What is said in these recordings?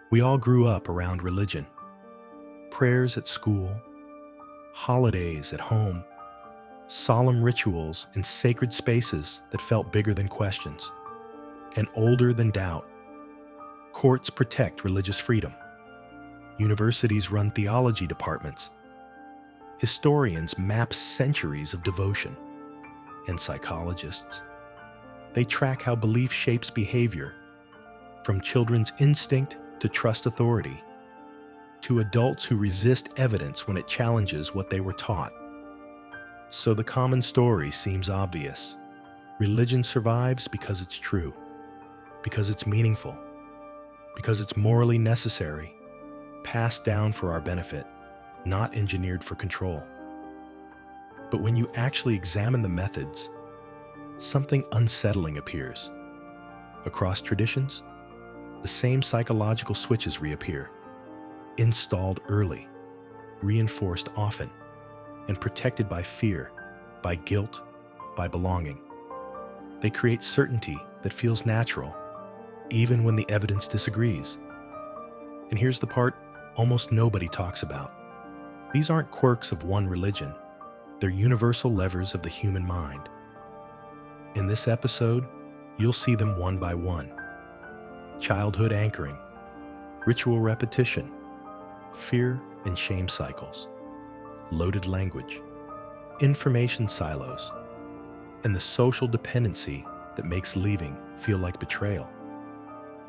We all grew up around religion. Prayers at school, holidays at home, solemn rituals in sacred spaces that felt bigger than questions and older than doubt. Courts protect religious freedom. Universities run theology departments. Historians map centuries of devotion. And psychologists, they track how belief shapes behavior, from children's instinct to trust authority, to adults who resist evidence when it challenges what they were taught. So the common story seems obvious. Religion survives because it's true, because it's meaningful, because it's morally necessary, passed down for our benefit, not engineered for control. But when you actually examine the methods, something unsettling appears. Across traditions, the same psychological switches reappear, installed early, reinforced often, and protected by fear, by guilt, by belonging. They create certainty that feels natural, even when the evidence disagrees. And here's the part almost nobody talks about. These aren't quirks of one religion. They're universal levers of the human mind. In this episode, you'll see them one by one. Childhood anchoring, ritual repetition, fear and shame cycles, loaded language, information silos, and the social dependency that makes leaving feel like betrayal.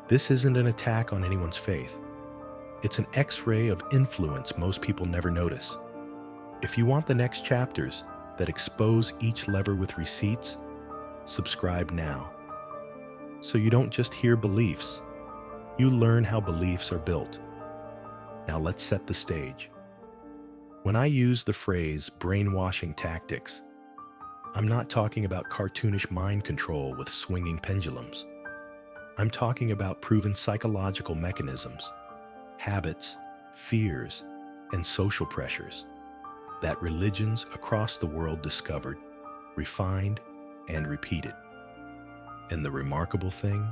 This isn't an attack on anyone's faith. It's an X-ray of influence most people never notice. If you want the next chapters that expose each lever with receipts, subscribe now. So you don't just hear beliefs, you learn how beliefs are built. Now let's set the stage. When I use the phrase brainwashing tactics, I'm not talking about cartoonish mind control with swinging pendulums. I'm talking about proven psychological mechanisms, habits, fears, and social pressures that religions across the world discovered, refined, and repeated. And the remarkable thing,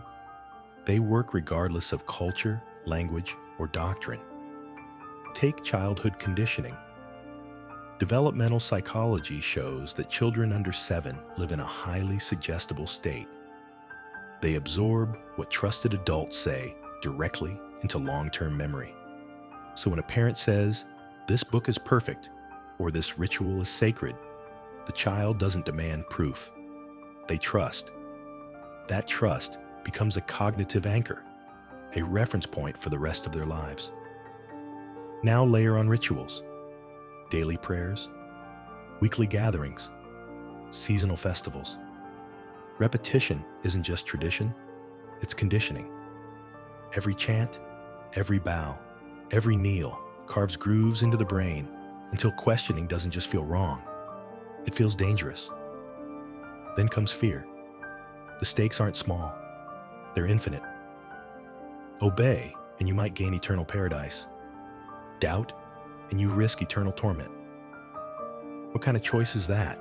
they work regardless of culture, language, or doctrine. Take childhood conditioning. Developmental psychology shows that children under 7 live in a highly suggestible state. They absorb what trusted adults say directly into long-term memory. So when a parent says, "This book is perfect," or "This ritual is sacred," the child doesn't demand proof. They trust. That trust becomes a cognitive anchor, a reference point for the rest of their lives. Now layer on rituals, daily prayers, weekly gatherings, seasonal festivals. Repetition isn't just tradition, it's conditioning. Every chant, every bow, every kneel carves grooves into the brain until questioning doesn't just feel wrong, it feels dangerous. Then comes fear. The stakes aren't small, they're infinite. Obey, and you might gain eternal paradise. Doubt, and you risk eternal torment. What kind of choice is that,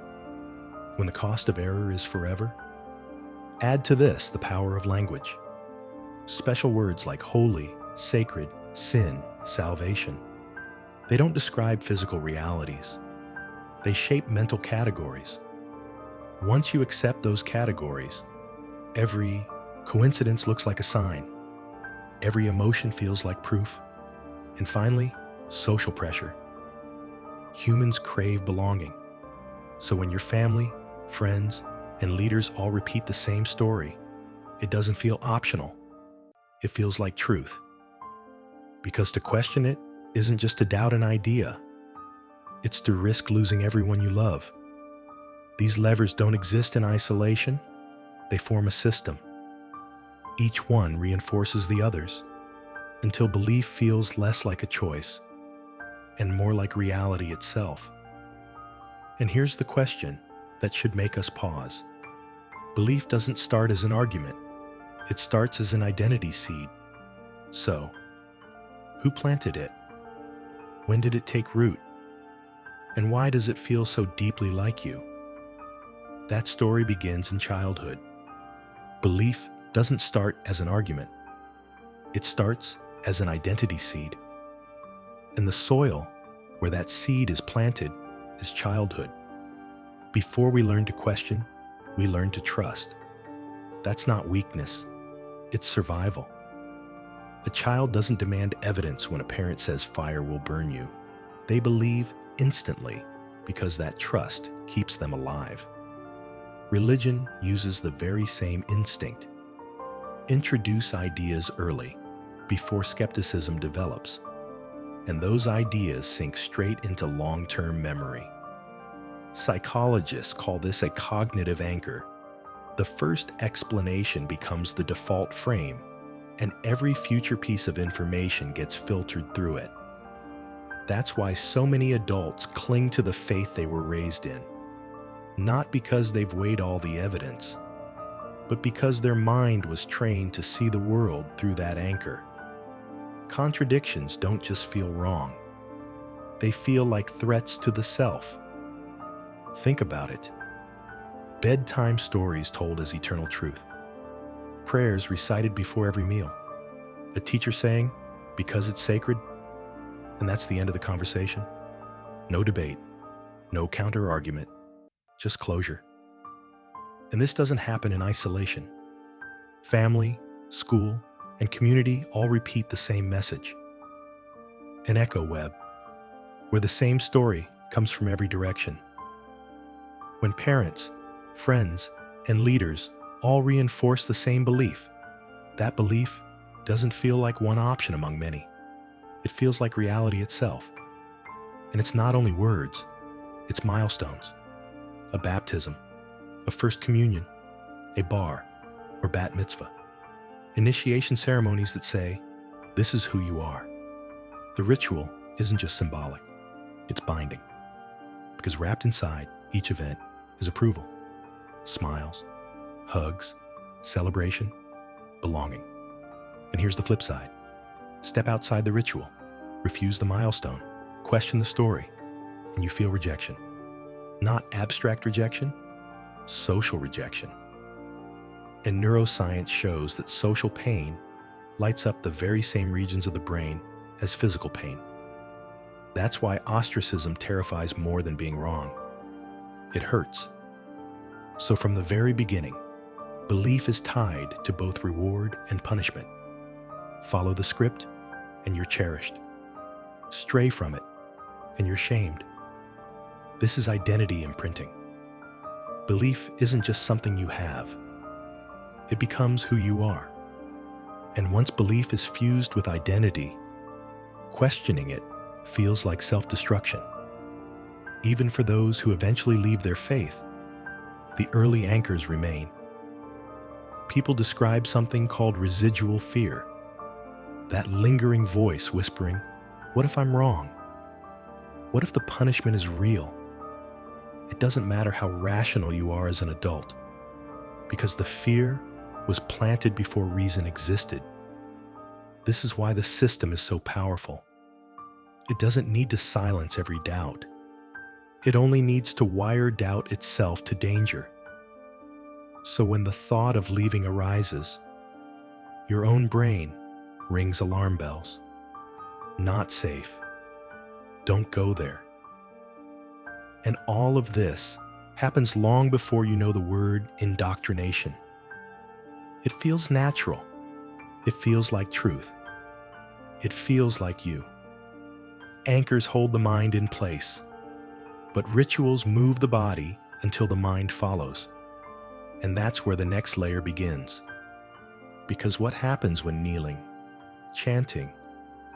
when the cost of error is forever? Add to this the power of language. Special words like holy, sacred, sin, salvation. They don't describe physical realities. They shape mental categories. Once you accept those categories, every coincidence looks like a sign. Every emotion feels like proof. And finally, social pressure. Humans crave belonging. So when your family, friends, and leaders all repeat the same story, it doesn't feel optional. It feels like truth. Because to question it isn't just to doubt an idea. It's to risk losing everyone you love. These levers don't exist in isolation. They form a system. Each one reinforces the others until belief feels less like a choice and more like reality itself. And here's the question that should make us pause. Belief doesn't start as an argument. It starts as an identity seed. So, who planted it? When did it take root? And why does it feel so deeply like you? That story begins in childhood. Belief doesn't start as an argument. It starts as an identity seed. And the soil where that seed is planted is childhood. Before we learn to question, we learn to trust. That's not weakness, it's survival. A child doesn't demand evidence when a parent says fire will burn you. They believe instantly because that trust keeps them alive. Religion uses the very same instinct. Introduce ideas early, before skepticism develops, and those ideas sink straight into long-term memory. Psychologists call this a cognitive anchor. The first explanation becomes the default frame, and every future piece of information gets filtered through it. That's why so many adults cling to the faith they were raised in, not because they've weighed all the evidence, but because their mind was trained to see the world through that anchor. Contradictions don't just feel wrong. They feel like threats to the self. Think about it. Bedtime stories told as eternal truth. Prayers recited before every meal. A teacher saying, because it's sacred, and that's the end of the conversation. No debate, no counter-argument, just closure. And this doesn't happen in isolation. Family, school, and community all repeat the same message. An echo web, where the same story comes from every direction. When parents, friends, and leaders all reinforce the same belief, that belief doesn't feel like one option among many. It feels like reality itself. And it's not only words, it's milestones. A baptism, a first communion, a bar, or bat mitzvah. Initiation ceremonies that say, this is who you are. The ritual isn't just symbolic, it's binding. Because wrapped inside each event is approval, smiles, hugs, celebration, belonging. And here's the flip side. Step outside the ritual, refuse the milestone, question the story, and you feel rejection. Not abstract rejection, social rejection. And neuroscience shows that social pain lights up the very same regions of the brain as physical pain. That's why ostracism terrifies more than being wrong. It hurts. So from the very beginning, belief is tied to both reward and punishment. Follow the script, and you're cherished. Stray from it, and you're shamed. This is identity imprinting. Belief isn't just something you have. It becomes who you are. And once belief is fused with identity, questioning it feels like self-destruction. Even for those who eventually leave their faith, the early anchors remain. People describe something called residual fear. That lingering voice whispering, what if I'm wrong? What if the punishment is real? It doesn't matter how rational you are as an adult, because the fear was planted before reason existed. This is why the system is so powerful. It doesn't need to silence every doubt. It only needs to wire doubt itself to danger. So when the thought of leaving arises, your own brain rings alarm bells. Not safe. Don't go there. And all of this happens long before you know the word indoctrination. It feels natural. It feels like truth. It feels like you. Anchors hold the mind in place, but rituals move the body until the mind follows. And that's where the next layer begins. Because what happens when kneeling, chanting,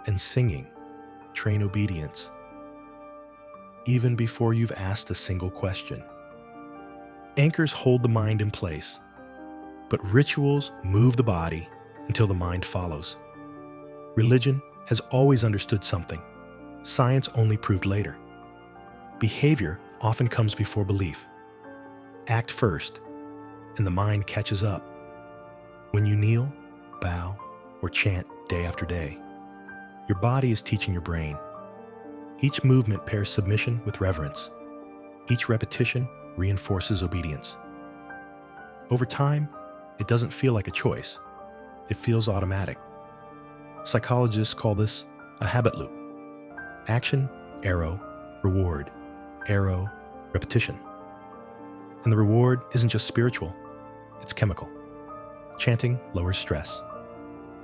and singing train obedience? Even before you've asked a single question. Anchors hold the mind in place, but rituals move the body until the mind follows. Religion has always understood something. Science only proved later. Behavior often comes before belief. Act first, and the mind catches up. When you kneel, bow, or chant day after day, your body is teaching your brain. Each movement pairs submission with reverence. Each repetition reinforces obedience. Over time, it doesn't feel like a choice. It feels automatic. Psychologists call this a habit loop. Action, arrow, reward, arrow, repetition. And the reward isn't just spiritual, it's chemical. Chanting lowers stress.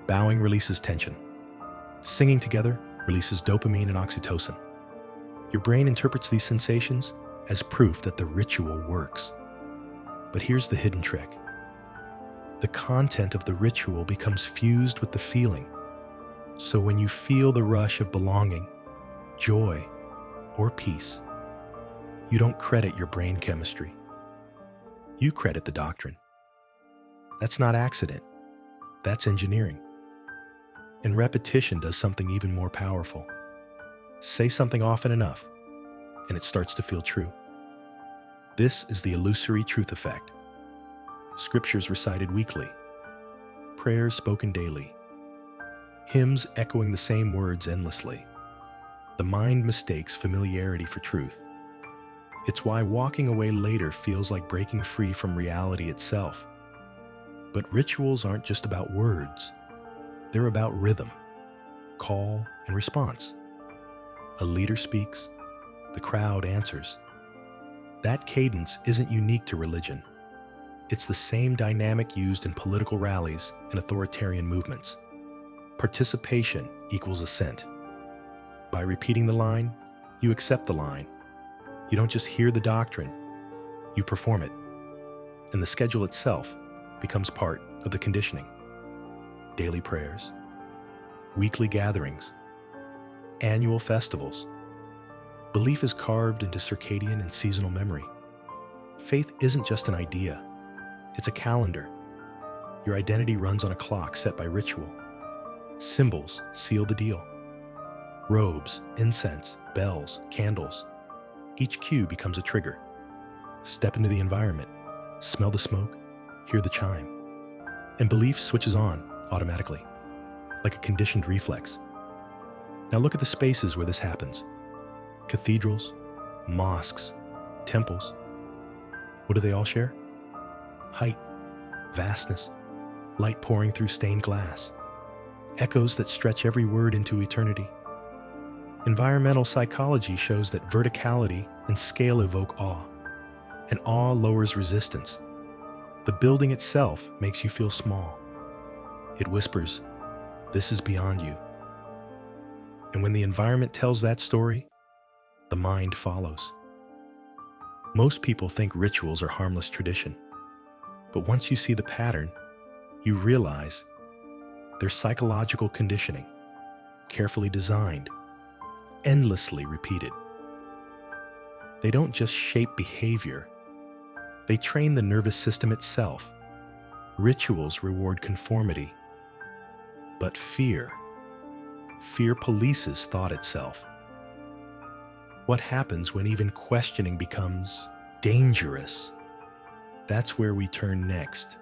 Bowing releases tension. Singing together releases dopamine and oxytocin. Your brain interprets these sensations as proof that the ritual works. But here's the hidden trick. The content of the ritual becomes fused with the feeling. So when you feel the rush of belonging, joy, or peace, you don't credit your brain chemistry. You credit the doctrine. That's not accident. That's engineering. And repetition does something even more powerful. Say something often enough, and it starts to feel true. This is the illusory truth effect. Scriptures recited weekly, prayers spoken daily, hymns echoing the same words endlessly. The mind mistakes familiarity for truth. It's why walking away later feels like breaking free from reality itself. But rituals aren't just about words. They're about rhythm, call, and response. A leader speaks, the crowd answers. That cadence isn't unique to religion. It's the same dynamic used in political rallies and authoritarian movements. Participation equals assent. By repeating the line, you accept the line. You don't just hear the doctrine, you perform it. And the schedule itself becomes part of the conditioning. Daily prayers, weekly gatherings, annual festivals. Belief is carved into circadian and seasonal memory. Faith isn't just an idea, it's a calendar. Your identity runs on a clock set by ritual. Symbols seal the deal. Robes, incense, bells, candles. Each cue becomes a trigger. Step into the environment, smell the smoke, hear the chime. And belief switches on automatically, like a conditioned reflex. Now look at the spaces where this happens. Cathedrals, mosques, temples. What do they all share? Height, vastness, light pouring through stained glass, echoes that stretch every word into eternity. Environmental psychology shows that verticality and scale evoke awe, and awe lowers resistance. The building itself makes you feel small. It whispers, "This is beyond you." And when the environment tells that story, the mind follows. Most people think rituals are harmless tradition, but once you see the pattern, you realize they're psychological conditioning, carefully designed, endlessly repeated. They don't just shape behavior, they train the nervous system itself. Rituals reward conformity, but fear polices thought itself. What happens when even questioning becomes dangerous? That's where we turn next.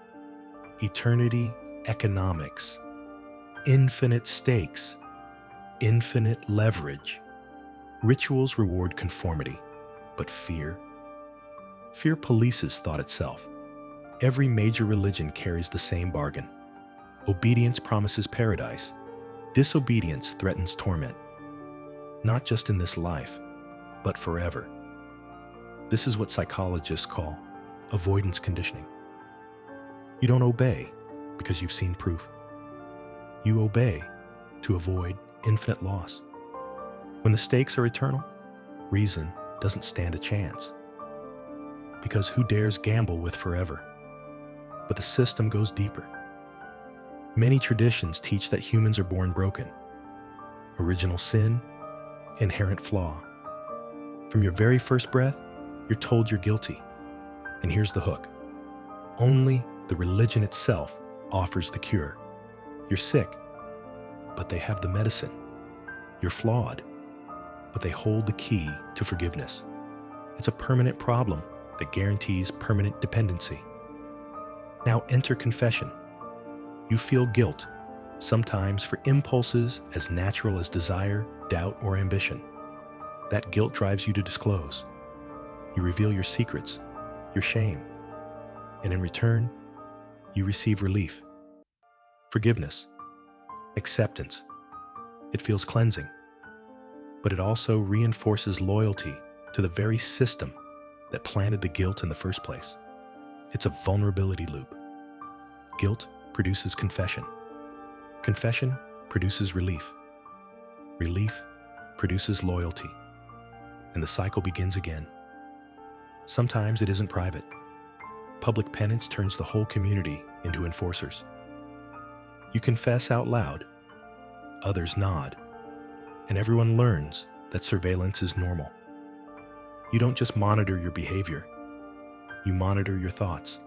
Eternity economics. Infinite stakes. Infinite leverage. Rituals reward conformity, but fear polices thought itself. Every major religion carries the same bargain. Obedience promises paradise. Disobedience threatens torment. Not just in this life, but forever. This is what psychologists call avoidance conditioning. You don't obey because you've seen proof. You obey to avoid infinite loss. When the stakes are eternal, reason doesn't stand a chance. Because who dares gamble with forever? But the system goes deeper. Many traditions teach that humans are born broken. Original sin, inherent flaw. From your very first breath, you're told you're guilty. And here's the hook. Only the religion itself offers the cure. You're sick, but they have the medicine. You're flawed, but they hold the key to forgiveness. It's a permanent problem that guarantees permanent dependency. Now enter confession. You feel guilt, sometimes for impulses as natural as desire, doubt, or ambition. That guilt drives you to disclose. You reveal your secrets, your shame, and in return, you receive relief, forgiveness. acceptance. It feels cleansing, but it also reinforces loyalty to the very system that planted the guilt in the first place. It's a vulnerability loop. Guilt produces confession. Confession produces relief. Relief produces loyalty. And the cycle begins again. Sometimes it isn't private. Public penance turns the whole community into enforcers. You confess out loud, others nod, and everyone learns that surveillance is normal. You don't just monitor your behavior, you monitor your thoughts.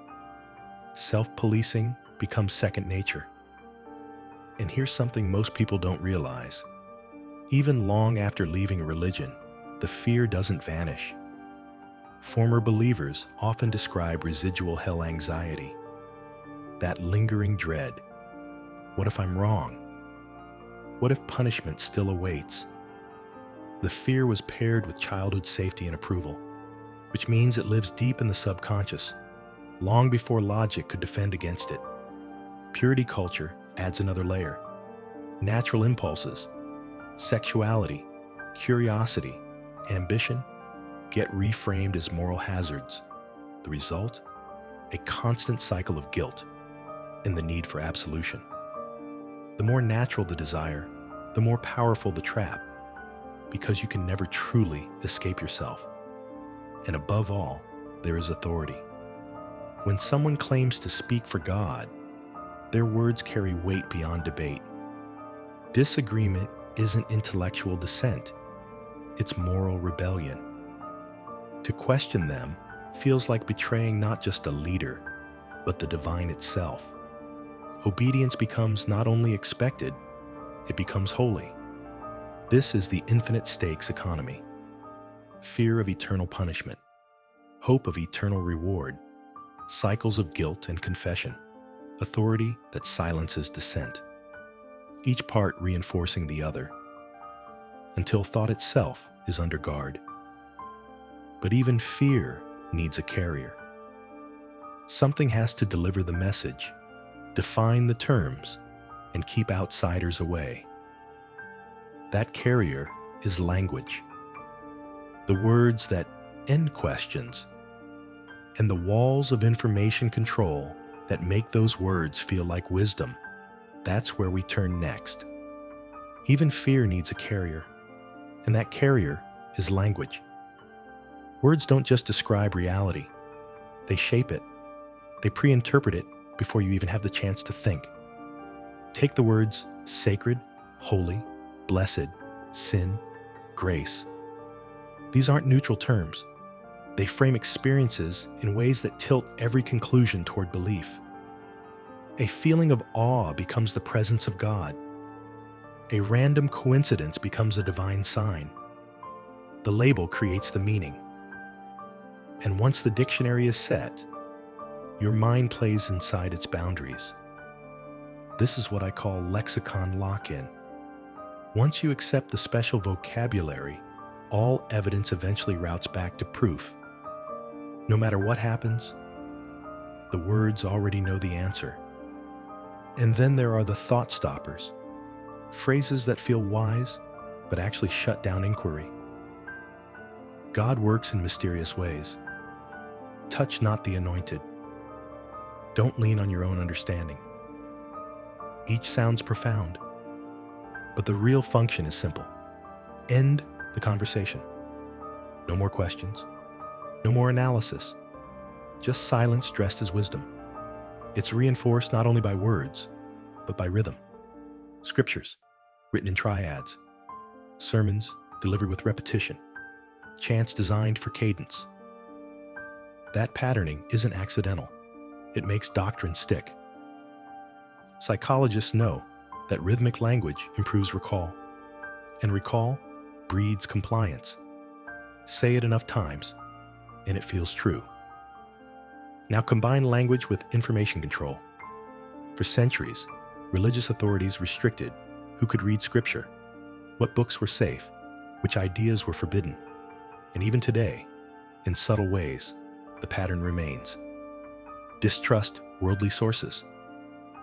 Self-policing becomes second nature. And here's something most people don't realize. Even long after leaving a religion, the fear doesn't vanish. Former believers often describe residual hell anxiety, that lingering dread. What if I'm wrong? What if punishment still awaits? The fear was paired with childhood safety and approval, which means it lives deep in the subconscious, long before logic could defend against it. Purity culture adds another layer. Natural impulses, sexuality, curiosity, ambition get reframed as moral hazards. The result? A constant cycle of guilt and the need for absolution. The more natural the desire, the more powerful the trap, because you can never truly escape yourself. And above all, there is authority. When someone claims to speak for God, their words carry weight beyond debate. Disagreement isn't intellectual dissent, it's moral rebellion. To question them feels like betraying not just a leader, but the divine itself. Obedience becomes not only expected, it becomes holy. This is the infinite stakes economy. Fear of eternal punishment, hope of eternal reward, cycles of guilt and confession, authority that silences dissent, each part reinforcing the other, until thought itself is under guard. But even fear needs a carrier. Something has to deliver the message, define the terms, and keep outsiders away. That carrier is language. The words that end questions, and the walls of information control that make those words feel like wisdom. That's where we turn next. Even fear needs a carrier, and that carrier is language. Words don't just describe reality, they shape it. They pre-interpret it before you even have the chance to think. Take the words sacred, holy, blessed, sin, grace. These aren't neutral terms. They frame experiences in ways that tilt every conclusion toward belief. A feeling of awe becomes the presence of God. A random coincidence becomes a divine sign. The label creates the meaning. And once the dictionary is set, your mind plays inside its boundaries. This is what I call lexicon lock-in. Once you accept the special vocabulary, all evidence eventually routes back to proof. No matter what happens, the words already know the answer. And then there are the thought stoppers, phrases that feel wise, but actually shut down inquiry. God works in mysterious ways. Touch not the anointed. Don't lean on your own understanding. Each sounds profound, but the real function is simple. End the conversation. No more questions. No more analysis. Just silence dressed as wisdom. It's reinforced not only by words, but by rhythm. Scriptures, written in triads. Sermons, delivered with repetition. Chants designed for cadence. That patterning isn't accidental. It makes doctrine stick. Psychologists know that rhythmic language improves recall, and recall breeds compliance. Say it enough times, and it feels true. Now combine language with information control. For centuries, religious authorities restricted who could read scripture, what books were safe, which ideas were forbidden. And even today, in subtle ways, the pattern remains. Distrust worldly sources.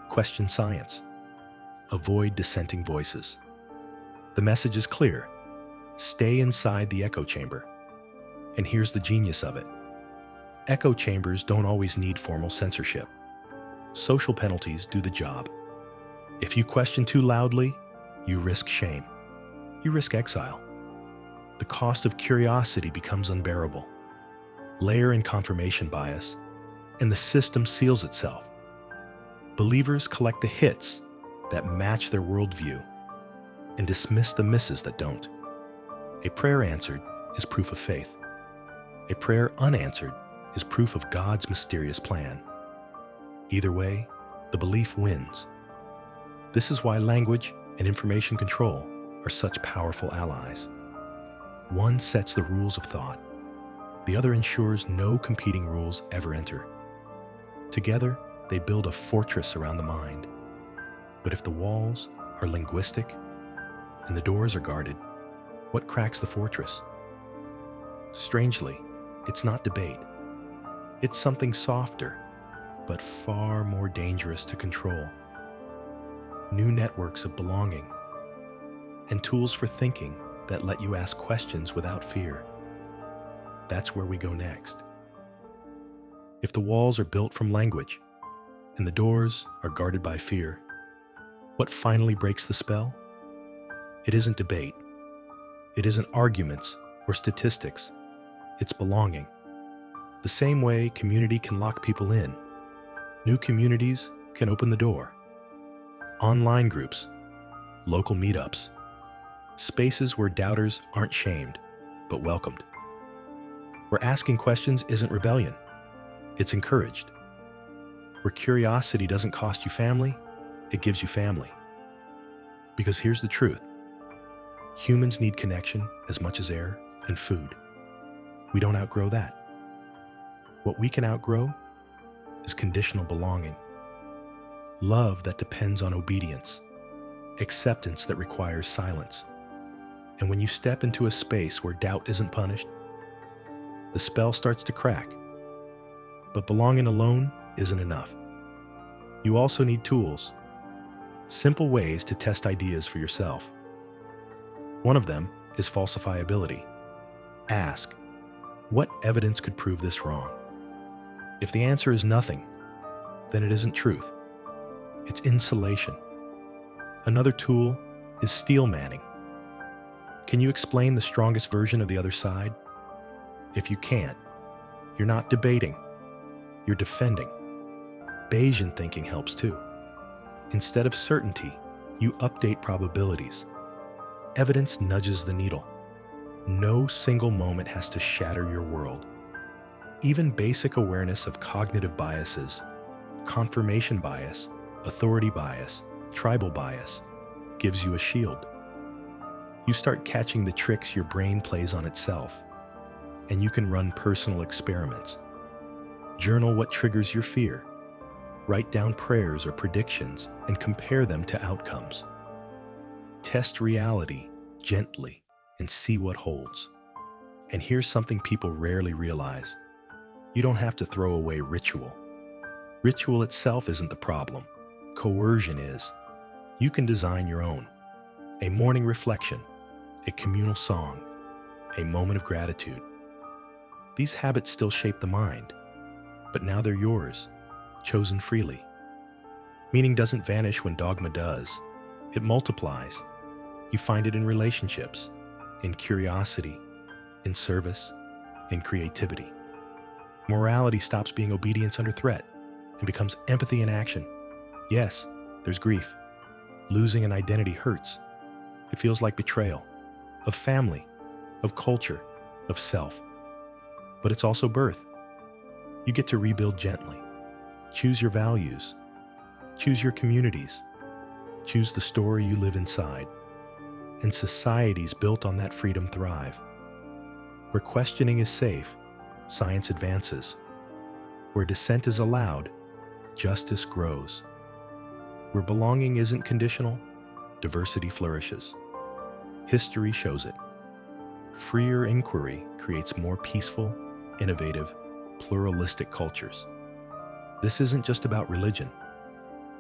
Question science. avoid dissenting voices. The message is clear. Stay inside the echo chamber. And here's the genius of it. Echo chambers don't always need formal censorship. Social penalties do the job. If you question too loudly, you risk shame. You risk exile. The cost of curiosity becomes unbearable. Layer in confirmation bias, and the system seals itself. Believers collect the hits that match their worldview and dismiss the misses that don't. A prayer answered is proof of faith. A prayer unanswered is proof of God's mysterious plan. Either way, the belief wins. This is why language and information control are such powerful allies. One sets the rules of thought. The other ensures no competing rules ever enter. Together, they build a fortress around the mind. But if the walls are linguistic and the doors are guarded, what cracks the fortress? Strangely, it's not debate. It's something softer, but far more dangerous to control. New networks of belonging and tools for thinking that let you ask questions without fear. That's where we go next. If the walls are built from language and the doors are guarded by fear, what finally breaks the spell? It isn't debate. It isn't arguments or statistics. It's belonging. The same way community can lock people in, new communities can open the door. Online groups, local meetups, spaces where doubters aren't shamed, but welcomed. Where asking questions isn't rebellion, it's encouraged. Where curiosity doesn't cost you family, it gives you family. Because here's the truth. Humans need connection as much as air and food. We don't outgrow that. What we can outgrow is conditional belonging. Love that depends on obedience. Acceptance that requires silence. And when you step into a space where doubt isn't punished, the spell starts to crack. But belonging alone isn't enough. You also need tools. Simple ways to test ideas for yourself. One of them is falsifiability. Ask, what evidence could prove this wrong? If the answer is nothing, then it isn't truth. It's insulation. Another tool is steel manning. Can you explain the strongest version of the other side? If you can't, you're not debating, you're defending. Bayesian thinking helps too. Instead of certainty, you update probabilities. Evidence nudges the needle. No single moment has to shatter your world. Even basic awareness of cognitive biases, confirmation bias, authority bias, tribal bias, gives you a shield. You start catching the tricks your brain plays on itself, and you can run personal experiments. Journal what triggers your fear. Write down prayers or predictions and compare them to outcomes. Test reality gently and see what holds. And here's something people rarely realize. You don't have to throw away ritual. Ritual itself isn't the problem. Coercion is. You can design your own. A morning reflection, a communal song, a moment of gratitude. These habits still shape the mind, but now they're yours, chosen freely. Meaning doesn't vanish when dogma does. It multiplies. You find it in relationships, in curiosity, in service, in creativity. Morality stops being obedience under threat and becomes empathy in action. Yes, there's grief. Losing an identity hurts. It feels like betrayal of family, of culture, of self. But it's also birth. You get to rebuild gently. Choose your values. Choose your communities. Choose the story you live inside. And societies built on that freedom thrive. Where questioning is safe, science advances. Where dissent is allowed, justice grows. Where belonging isn't conditional, diversity flourishes. History shows it. Freer inquiry creates more peaceful, innovative, pluralistic cultures. This isn't just about religion.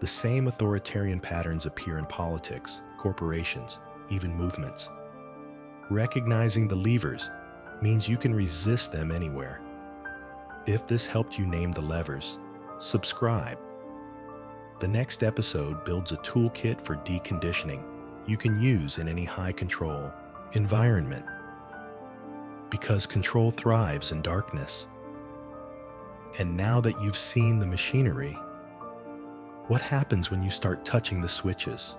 The same authoritarian patterns appear in politics, corporations, even movements. Recognizing the levers means you can resist them anywhere. If this helped you name the levers, subscribe. The next episode builds a toolkit for deconditioning you can use in any high-control environment. Because control thrives in darkness. And now that you've seen the machinery, what happens when you start touching the switches?